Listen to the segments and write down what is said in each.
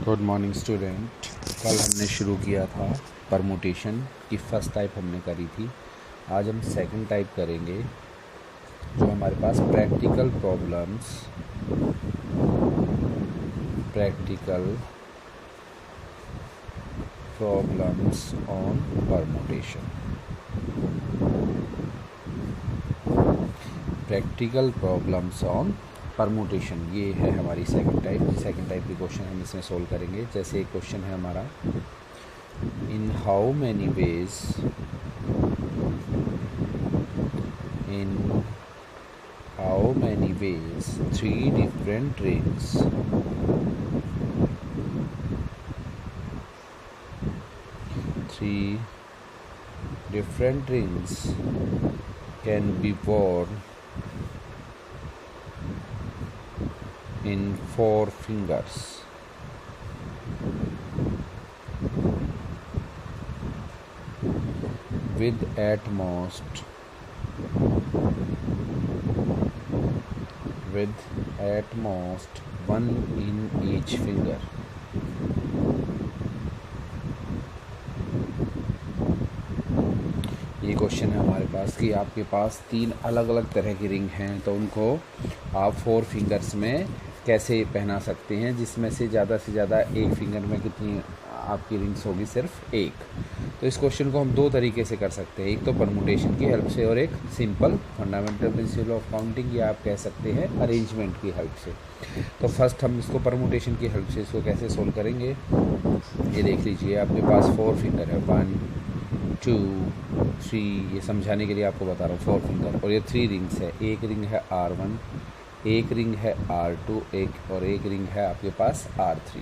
Good morning student. कल हमने शुरू किया था परमुटेशन की फर्स्ट टाइप हमने करी थी। आज हम सेकंड टाइप करेंगे, जो हमारे पास practical problems on permutation. Practical problems on permutation, ये है हमारी सेकंड टाइप के क्वेश्चन हम इसमें सोल्व करेंगे। जैसे एक क्वेश्चन है हमारा, इन how many veg three different rings can be worn in 4 fingers with at most 1 in each finger. ये क्वेश्चन है हमारे पास कि आपके पास 3 अलग अलग तरह की रिंग हैं, तो उनको आप 4 फिंगर्स में कैसे पहना सकते हैं, जिसमें से ज़्यादा एक फिंगर में कितनी आपकी रिंग्स होगी, सिर्फ एक। तो इस क्वेश्चन को हम 2 तरीके से कर सकते हैं, एक तो परमुटेशन की हेल्प से और एक simple fundamental principle of counting, या आप कह सकते हैं अरेंजमेंट की हेल्प से। तो फर्स्ट हम इसको परमुटेशन की हेल्प से इसको कैसे सोल्व करेंगे, ये देख लीजिए। आपके पास 4 फिंगर है, 1 2 3, ये समझाने के लिए आपको बता रहा हूँ 4 फिंगर, और ये 3 रिंग्स है। एक रिंग है R1, एक रिंग है R2, और एक रिंग है आपके पास R3।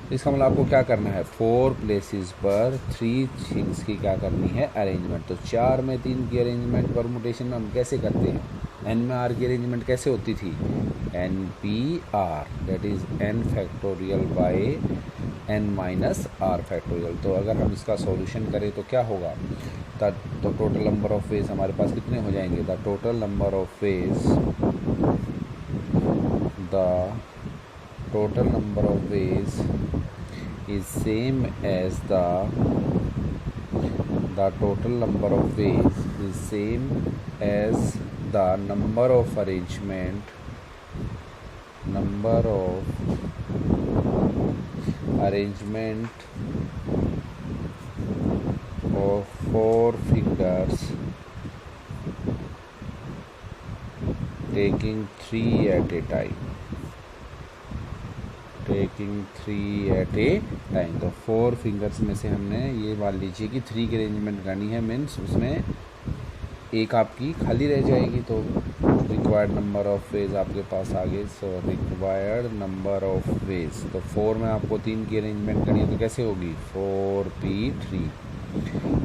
तो इसका मतलब आपको क्या करना है, 4 प्लेसेस पर 3 थिंग्स की क्या करनी है, अरेंजमेंट। तो 4 में 3 की अरेंजमेंट परमुटेशन में हम कैसे करते हैं, n में r की अरेंजमेंट कैसे होती थी, NPR, that is n factorial by n minus r factorial. तो अगर हम इसका सॉल्यूशन करें तो क्या होगा, तो टोटल नंबर ऑफ वेज हमारे पास कितने हो जाएंगे, the total number of veg is same as the total number of ways is same as the number of arrangement of 4 fingers taking 3 at a time। तो 4 फिंगर्स में से हमने ये मान लीजिए कि 3 की अरेंजमेंट करनी है, मीन्स उसमें एक आपकी खाली रह जाएगी। तो रिक्वायर्ड नंबर ऑफ वेज आपके पास आगे, सो रिक्वायर्ड नंबर ऑफ वेज, तो 4 में आपको 3 की अरेंजमेंट करनी है, तो कैसे होगी, 4p3,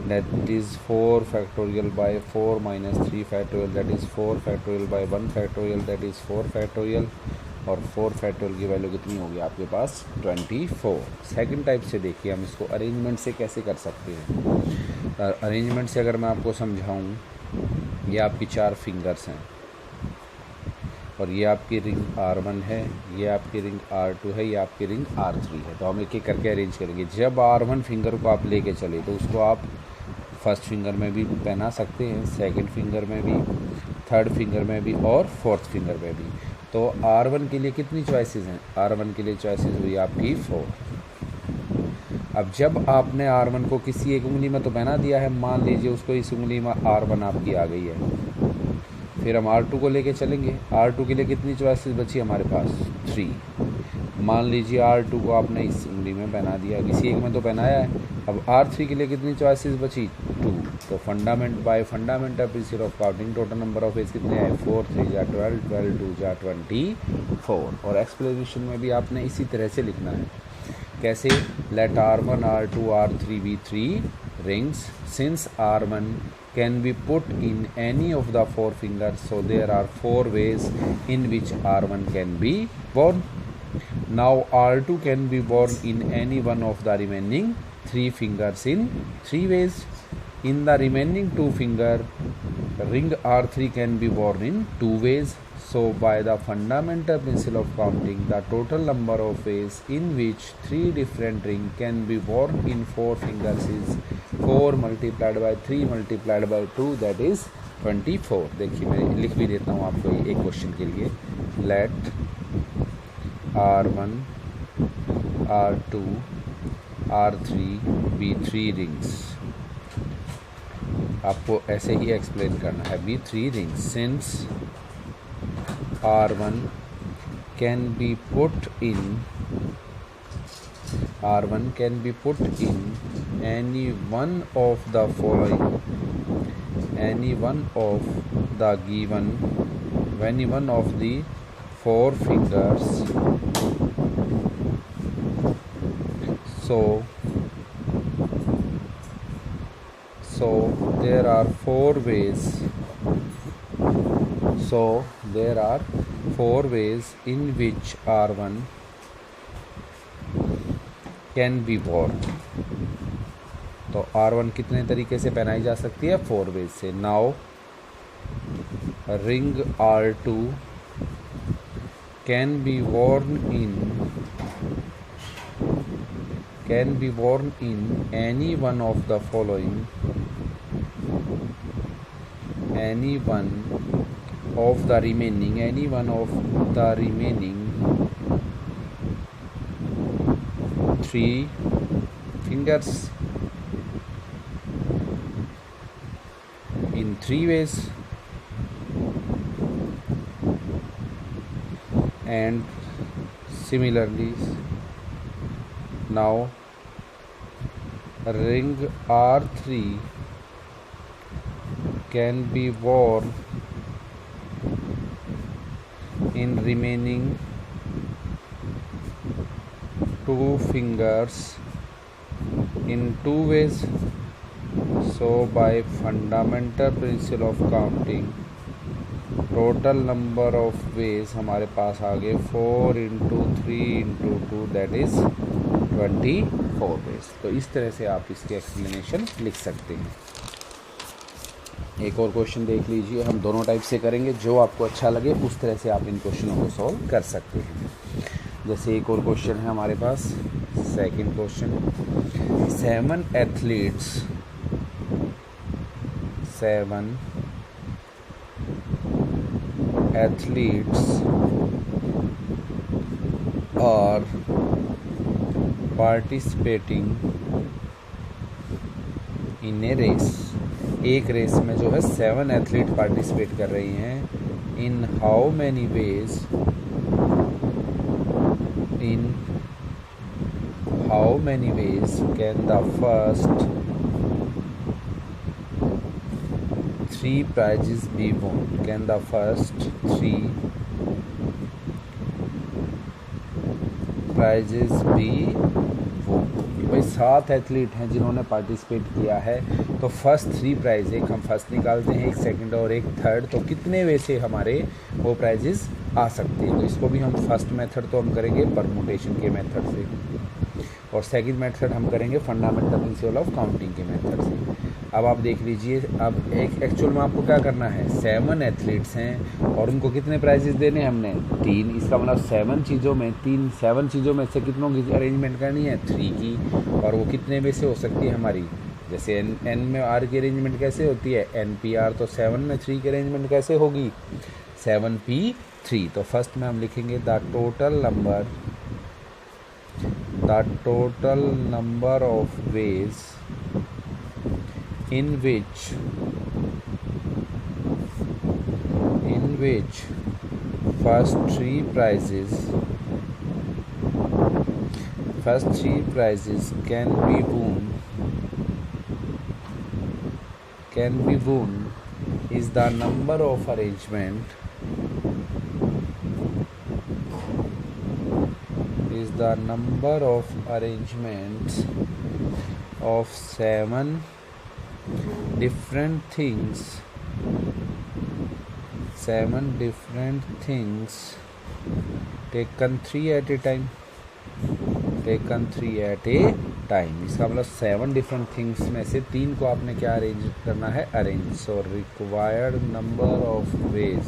that is 4 factorial by 4 minus 3 factorial, that is 4 factorial bye 1 factorial, that is 4 factorial, और 4 फैक्टोरियल की वैल्यू कितनी होगी आपके पास, 24। सेकंड टाइप से देखिए हम इसको अरेंजमेंट से कैसे कर सकते हैं। अरेंजमेंट से अगर मैं आपको समझाऊं, ये आपकी 4 फिंगर्स हैं, और ये आपकी रिंग R1 है, ये आपकी रिंग R2 है, ये आपकी रिंग R3 है। तो हम एक एक करके अरेंज करेंगे। जब R1 फिंगर को आप लेके चले तो उसको आप फर्स्ट फिंगर में भी पहना सकते हैं, सेकंड फिंगर में भी, थर्ड फिंगर में भी, और फोर्थ फिंगर में भी। तो R1 के लिए कितनी चॉइसेस हैं, R1 के लिए चॉइसेस हुई आपकी 4। अब जब आपने R1 को किसी एक उंगली में तो पहना दिया है, मान लीजिए उसको इस उंगली में R1 आपकी आ गई है, फिर हम R2 को लेके चलेंगे। R2 के लिए कितनी चॉइसेस बची हमारे पास, 3। मान लीजिए R2 को आपने इस उंगली में पहना दिया, किसी एक में तो पहनाया है। अब R3 के लिए कितनी चॉइसेस बची, 2। तो fundamental principle of counting, total number of veg कितने आए, 4 3 जा 12, 12 2 जा 24। और एक्सप्लेनेशन में भी आपने इसी तरह से लिखना है, कैसे, late R1 R2 R3 be 3 rings since R1 can be put in any of the 4 fingers, so there are 4 ways in which R1 can be worn. Now R2 can be worn in any one of the remaining 3 fingers in 3 ways. In the remaining 2 finger ring, R3 can be worn in 2 ways. So by the fundamental principle of counting, the total number of ways in which 3 different rings can be worn in 4 fingers is 4 multiplied by 3 multiplied by 2, that is 24. देखिए मैं लिख भी देता हूँ आपको एक question के लिए. Let R1, R2, R3 be 3 rings. आपको ऐसे ही एक्सप्लेन करना है. be 3 rings since R1 can be put in any one of the following, any one of the 4 fingers. So there are 4 ways. So there are 4 ways in which R1 can be worn. तो R1 कितने तरीके से पहनाई जा सकती है? 4 veg से. Now ring R2 can be worn in any one of the following, any one of the remaining 3 fingers in 3 ways. And similarly, now ring R3 can be worn in remaining 2 fingers in 2 ways. So by fundamental principle of counting, total number of ways हमारे पास आ गए 4 into 3 into 2, that is 24 ways. तो इस तरह से आप इसके एक्सप्लेनेशन लिख सकते हैं. एक और क्वेश्चन देख लीजिए. हम दोनों टाइप से करेंगे, जो आपको अच्छा लगे उस तरह से आप इन क्वेश्चनों को सॉल्व कर सकते हैं. जैसे एक और क्वेश्चन है हमारे पास, second question. 7 athletes are participating in a race. एक रेस में जो है 7 एथलीट पार्टिसिपेट कर रही हैं. In how many ways can the first 3 prizes be won? Can the first 3 prizes be won? भाई 7 एथलीट हैं जिन्होंने पार्टिसिपेट किया है, तो फर्स्ट 3 प्राइज़, एक हम फर्स्ट निकालते हैं, एक सेकंड और एक थर्ड, तो कितने वे से हमारे वो प्राइजेस आ सकते हैं. तो इसको भी हम फर्स्ट मेथड तो हम करेंगे परमुटेशन के मेथड से, और सेकंड मेथड हम करेंगे फंडामेंटल प्रिंसिपल ऑफ काउंटिंग के मेथड से. अब आप देख लीजिए, अब एक एक्चुअल में आपको क्या करना है, 7 एथलीट्स हैं और उनको कितने प्राइजेस देने हैं हमने? 3. इसका मतलब 7 चीज़ों में से कितनों की अरेंजमेंट करनी है? 3 की. और वो कितने में से हो सकती है हमारी? जैसे एन में आर की अरेंजमेंट कैसे होती है? NPR. तो 7 में 3 की अरेंजमेंट कैसे होगी? 7P3. तो फर्स्ट में हम लिखेंगे the total number of veg in which first three prizes can be won is the number of arrangements of 7 different things taken 3 at a time. इसका मतलब 7 डिफरेंट थिंग्स में से 3 को आपने क्या अरेंज करना है? Arrange. So required number of ways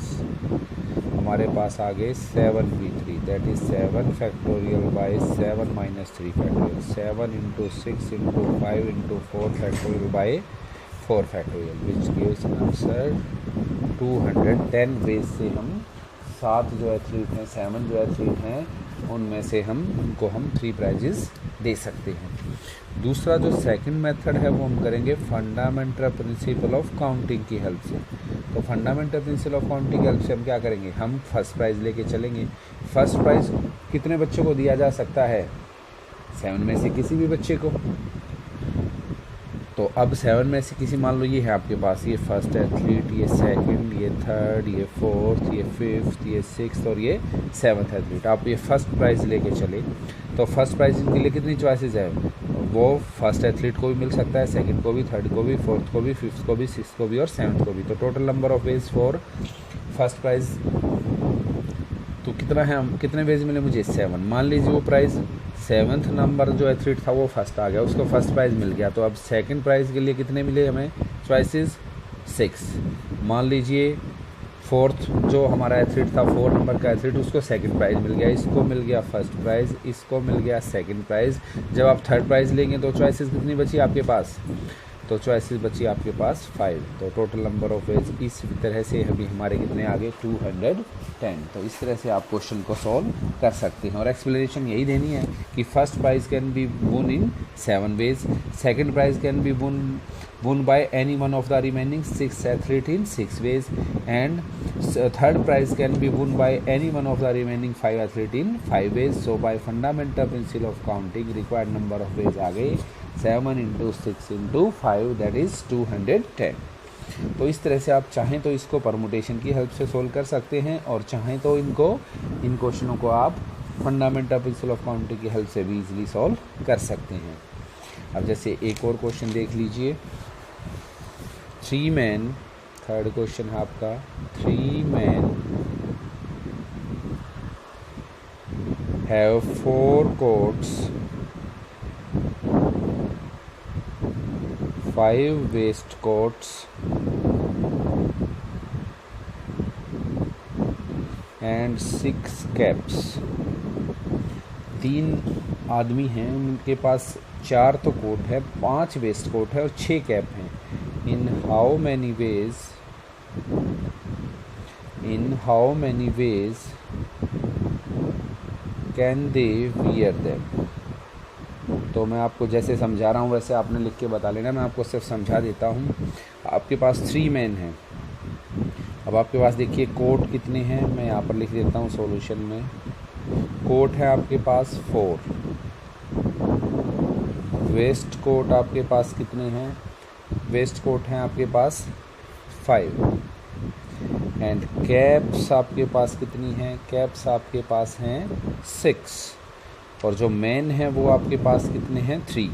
हमारे पास आ गए 7v3, that is 7 factorial by 7 minus 3 factorial, 7 into 6 into 5 into 4 factorial by 4 factorial, which gives answer 210 ways से हम 7 जो एथलीट हैं, 7 जो एथलीट हैं, उनमें से उनको हम 3 प्राइजेस दे सकते हैं। दूसरा जो सेकंड मेथड है वो हम करेंगे फंडामेंटल प्रिंसिपल ऑफ काउंटिंग की हेल्प से। तो फंडामेंटल प्रिंसिपल ऑफ काउंटिंग की हेल्प से हम क्या करेंगे, हम फर्स्ट प्राइज़ लेके चलेंगे। फर्स्ट प्राइज़ कितने बच्चों को दिया जा सकता है, 7 में से किसी भी बच्चे को। तो अब 7 में से किसी, मान लो ये है आपके पास, ये फर्स्ट एथलीट, ये सेकंड, ये थर्ड, ये फोर्थ, ये फिफ्थ, ये सिक्स्थ और ये 7th एथलीट। आप ये फर्स्ट प्राइज़ लेके चले तो फर्स्ट प्राइज़ के लिए कितनी चॉइसेस है, वो फर्स्ट एथलीट को भी मिल सकता है, सेकंड को भी, थर्ड को भी, फोर्थ को भी, फिफ्थ को भी, सिक्स्थ को भी और 7th को भी। तो total number of ways for first prize तो कितना है, हम कितने वेज मिले मुझे, 7। मान लीजिए वो प्राइज़ 7th नंबर जो एथलीट था वो फर्स्ट आ गया, उसको फर्स्ट प्राइज़ मिल गया। तो अब सेकंड प्राइज़ के लिए कितने मिले हमें चॉइसेस, 6। मान लीजिए फोर्थ जो हमारा एथलीट था, 4 नंबर का एथलीट, उसको सेकंड प्राइज़ मिल गया, इसको मिल गया फर्स्ट प्राइज़, इसको मिल गया सेकंड प्राइज़। जब आप थर्ड प्राइज़ लेंगे तो चॉइसेस कितनी बची आपके पास, तो चॉइसेस बची आपके पास 5। तो टोटल नंबर ऑफ वेज इस तरह से अभी हमारे कितने आगे 210। तो इस तरह से आप क्वेश्चन को सॉल्व कर सकते हैं और एक्सप्लेनेशन यही देनी है कि first prize can be won in 7 ways, second prize can be won by any one of the remaining 6 athletes in 6 ways, and third prize can be won by any one of the remaining 5 athletes in 5 ways. So by fundamental principle of counting, required number of ways आ गए 7 into 6 into 5, that is 210। तो इस तरह से आप चाहें तो इसको permutation की हेल्प से सोल्व कर सकते हैं और चाहें तो इन क्वेश्चनों को आप फंडामेंटल प्रिंसिपल ऑफ काउंटिंग की हेल्प से भी इजीली सॉल्व कर सकते हैं। अब जैसे एक और क्वेश्चन देख लीजिए, 3 men, थर्ड क्वेश्चन है आपका, 3 men have 4 coats, 5 waistcoats and 6 caps। 3 आदमी हैं, उनके पास 4 तो कोट है, 5 वेस्ट कोट है और 6 कैप हैं। In how many ways can they wear them? तो मैं आपको जैसे समझा रहा हूँ वैसे आपने लिख के बता लेना, मैं आपको सिर्फ समझा देता हूँ। आपके पास 3 मैन हैं। अब आपके पास देखिए कोट कितने हैं, मैं यहाँ पर लिख देता हूँ सॉल्यूशन में। कोट है आपके पास 4, वेस्ट कोट आपके पास कितने हैं, वेस्ट कोट हैं आपके पास 5, एंड कैप्स आपके पास कितनी हैं, कैप्स आपके पास हैं 6, और जो मैन है वो आपके पास कितने हैं 3।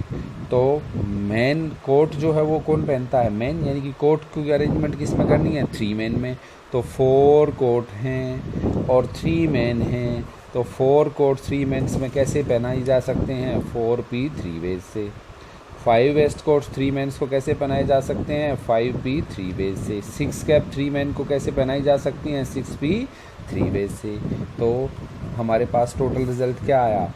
तो मैन कोट जो है वो कौन पहनता है, मैन, यानी कि कोट की अरेंजमेंट किस में करनी है, 3 मैन में। तो 4 कोट हैं और 3 मैन हैं, तो 4 कोट 3 मैन्स में कैसे पहनाई जा सकते हैं, 4p3 वेज से। 5 वेस्ट कोट 3 मैन्स को कैसे पहनाए जा सकते हैं, 5p3 वेज से। 6 कैप 3 मैन को कैसे पहनाई जा सकती हैं, 6p3 वेज से। तो हमारे पास टोटल रिज़ल्ट क्या आया,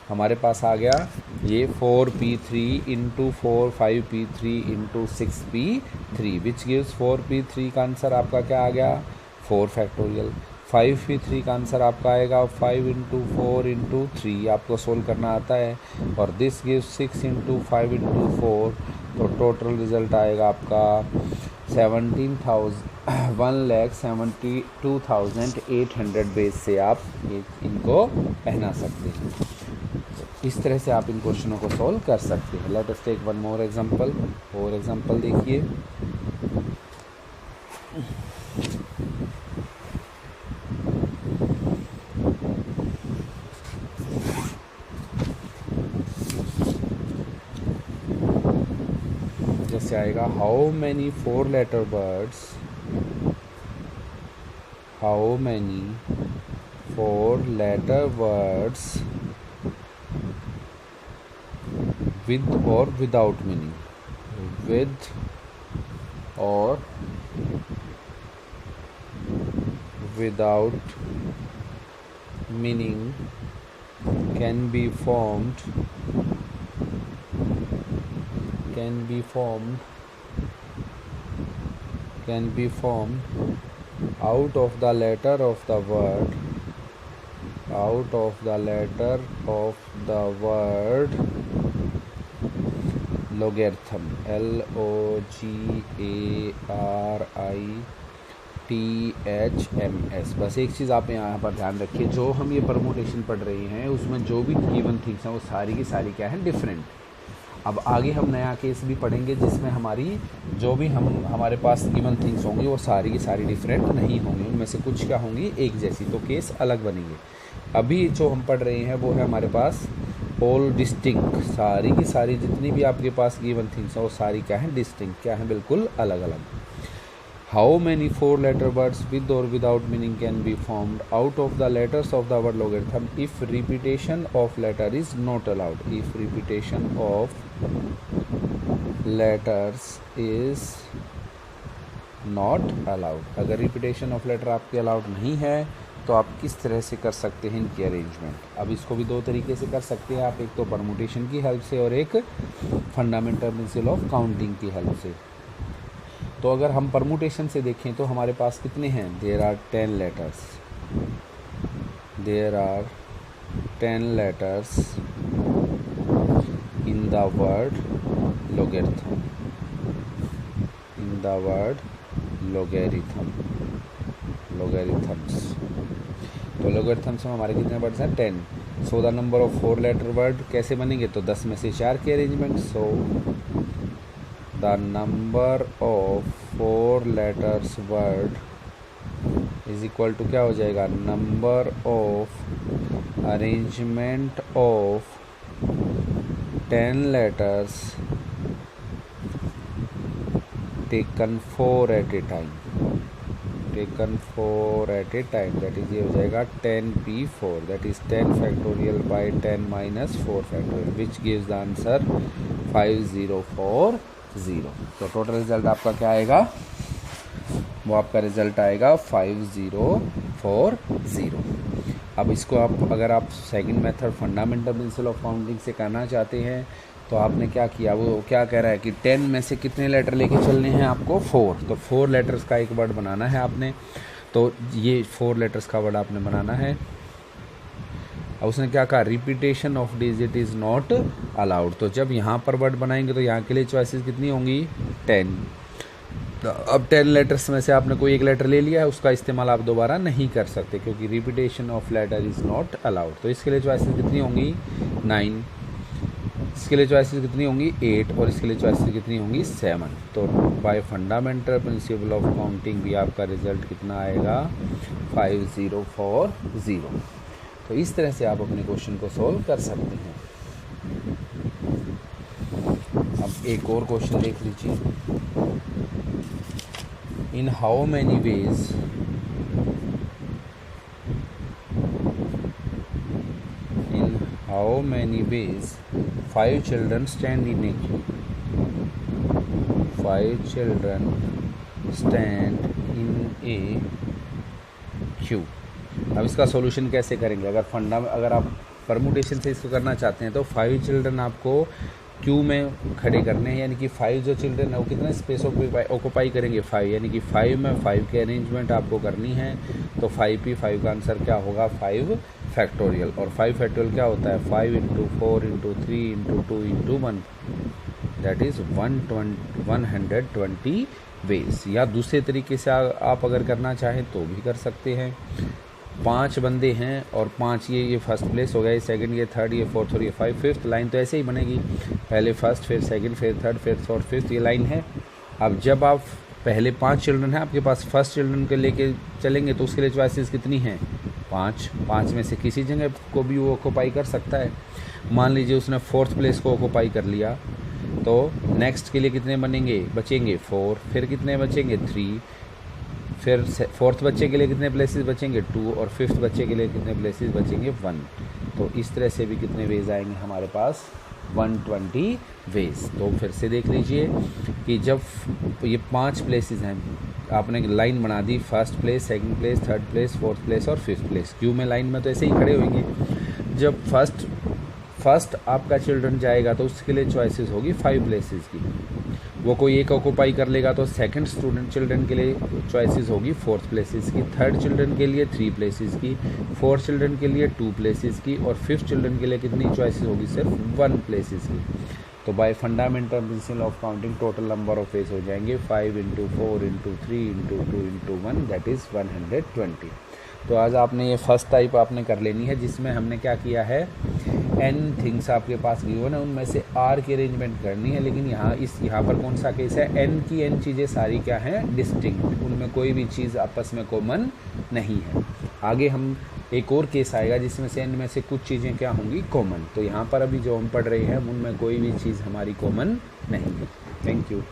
हमारे पास आ गया ये 4p3 into 4, 5p3 into 6p3, which gives 4p3 का आंसर आपका क्या आ गया, 4 फैक्टोरियल। 5p3 का आंसर आपका आएगा 5 इंटू 4 इंटू 3, आपको सोल्व करना आता है, और दिस गिव्स 6 इंटू 5 इंटू 4। तो टोटल रिज़ल्ट आएगा आपका 1,72,800 बेस से आप इनको पहना सकते हैं। तो इस तरह से आप इन क्वेश्चनों को सॉल्व कर सकते हैं। Let us take one more example, और एग्जांपल देखिए। जैसे आएगा, how many 4 letter words with or without meaning, with or without meaning can be formed out of the letter of the word logarithm, LOGARITHMS। बस एक चीज़ आप यहाँ पर ध्यान रखिए, जो हम ये परमुटेशन पढ़ रहे हैं उसमें जो भी गिवन थिंग्स हैं वो सारी की सारी क्या है, डिफरेंट। अब आगे हम नया केस भी पढ़ेंगे जिसमें हमारे पास गिवन थिंग्स होंगी वो सारी की सारी डिफरेंट नहीं होंगी, उनमें से कुछ क्या होंगी, एक जैसी, तो केस अलग बनेंगे। अभी जो हम पढ़ रहे हैं वो है हमारे पास ऑल डिस्टिंक्ट, सारी की सारी जितनी भी आपके पास गिवन थिंग्स हैं वो सारी क्या है, डिस्टिंक्ट, क्या है, बिल्कुल अलग अलग। How many 4 letter words with or without meaning can be formed out of the letters of the word logarithm if repetition of letter is not allowed? If repetition of letters is not allowed, अगर repetition of letter आपके allowed नहीं है तो आप किस तरह से कर सकते हैं इनकी अरेंजमेंट। अब इसको भी दो तरीके से कर सकते हैं आप, एक तो परमुटेशन की हेल्प से और एक फंडामेंटल प्रिंसिपल ऑफ काउंटिंग की हेल्प से। तो अगर हम परमुटेशन से देखें तो हमारे पास कितने हैं, there are 10 letters in the word logarithms। तो logarithms में हमारे कितने वर्ड्स हैं, 10। So the number of 4 letter word कैसे बनेंगे, तो 10 में से 4 की arrangement. So the number of 4 letters word is equal to क्या हो जाएगा, number of arrangement of 10 letters taken 4 at a time, that is ये हो जाएगा 10p4, that is 10 factorial by 10 minus 4 factorial, which gives the answer 5040। तो total result आपका क्या आएगा, वो आपका रिजल्ट आएगा 5040। अब इसको अगर आप second method fundamental principle of counting से करना चाहते हैं तो आपने क्या किया, वो क्या कह रहा है कि 10 में से कितने लेटर लेके चलने हैं आपको, 4। तो 4 लेटर्स का एक वर्ड बनाना है आपने, तो ये 4 लेटर्स का वर्ड आपने बनाना है। अब उसने क्या कहा, repetition of digit is not allowed. तो जब यहाँ पर वर्ड बनाएंगे तो यहाँ के लिए चॉइसेस कितनी होंगी, 10। अब 10 लेटर्स में से आपने कोई एक लेटर ले लिया है, उसका इस्तेमाल आप दोबारा नहीं कर सकते क्योंकि repetition of letter is not allowed. तो इसके लिए चॉइसेस कितनी होंगी, 9। इसके लिए चॉइसेस कितनी होंगी, 8। और इसके लिए चॉइसेस कितनी होंगी, 7। तो bye fundamental principle of counting भी आपका रिजल्ट कितना आएगा, 5040। तो इस तरह से आप अपने क्वेश्चन को सॉल्व कर सकते हैं। अब एक और क्वेश्चन देख लीजिए, इन how many veg 5 children stand in a queue, 5 children stand in a queue। अब इसका सॉल्यूशन कैसे करेंगे, अगर आप परमुटेशन से इसको करना चाहते हैं तो 5 चिल्ड्रन आपको क्यू में खड़े करने हैं, यानी कि 5 जो चिल्ड्रन है वो कितना स्पेस ऑक्यूपाई करेंगे, 5, यानी कि 5 में 5 की अरेंजमेंट आपको करनी है। तो 5 का आंसर क्या होगा, 5 फैक्टोरियल। और 5 फैक्टोरियल क्या होता है, 5 × 4 × 3 × 2 × 1, दैट इज़ 120 वेज। या दूसरे तरीके से आप अगर करना चाहें तो भी कर सकते हैं। 5 बंदे हैं और 5 ये फर्स्ट प्लेस हो गया, ये सेकंड, ये थर्ड, ये फोर्थ और ये 5, फिफ्थ लाइन तो ऐसे ही बनेगी, पहले फर्स्ट, फिर सेकंड, फिर थर्ड, फिर फोर्थ, फिफ्थ, ये लाइन है। अब जब आप पहले 5 चिल्ड्रन हैं आपके पास, फर्स्ट चिल्ड्रन के लेके चलेंगे तो उसके लिए चॉइसेस कितनी हैं, 5 में से किसी जगह को भी वो ऑक्यूपाई कर सकता है। मान लीजिए उसने फोर्थ प्लेस को ऑक्यूपाई कर लिया तो नेक्स्ट के लिए कितने बचेंगे 4, फिर कितने बचेंगे 3, फिर फोर्थ बच्चे के लिए कितने प्लेसेस बचेंगे 2, और फिफ्थ बच्चे के लिए कितने प्लेसेस बचेंगे 1। तो इस तरह से भी कितने वेज आएंगे हमारे पास, 120 वेज। तो फिर से देख लीजिए कि जब ये 5 प्लेसेस हैं आपने लाइन बना दी, first place, second place, third place, fourth place और फिफ्थ प्लेस। क्यू में लाइन में तो ऐसे ही खड़े होंगे। जब फर्स्ट आपका चिल्ड्रन जाएगा तो उसके लिए चॉइसेस होगी 5 प्लेसेस की, वो कोई एक ऑक्यूपाई कर लेगा तो सेकंड चिल्ड्रन के लिए चॉइसेस होगी 4th प्लेसेस की, थर्ड चिल्ड्रन के लिए 3 प्लेसेस की, 4th चिल्ड्रन के लिए 2 प्लेसेस की, और 5th चिल्ड्रन के लिए कितनी चॉइसेस होगी? सिर्फ 1 प्लेसेस की। तो bye fundamental principle of counting total number of face हो जाएंगे 5 × 4 × 3 × 2 × 1, दैट इज़ 120। तो आज आपने ये फर्स्ट टाइप आपने कर लेनी है, जिसमें हमने क्या किया है, n थिंग्स आपके पास गिवन है, उनमें से r की अरेंजमेंट करनी है। लेकिन यहाँ पर कौन सा केस है, n की n चीज़ें सारी क्या हैं, डिस्टिंक्ट, उनमें कोई भी चीज़ आपस में कॉमन नहीं है। आगे हम एक और केस आएगा जिसमें से n में से कुछ चीज़ें क्या होंगी, कॉमन। तो यहाँ पर अभी जो हम पढ़ रहे हैं उनमें कोई भी चीज़ हमारी कॉमन नहीं है। Thank you.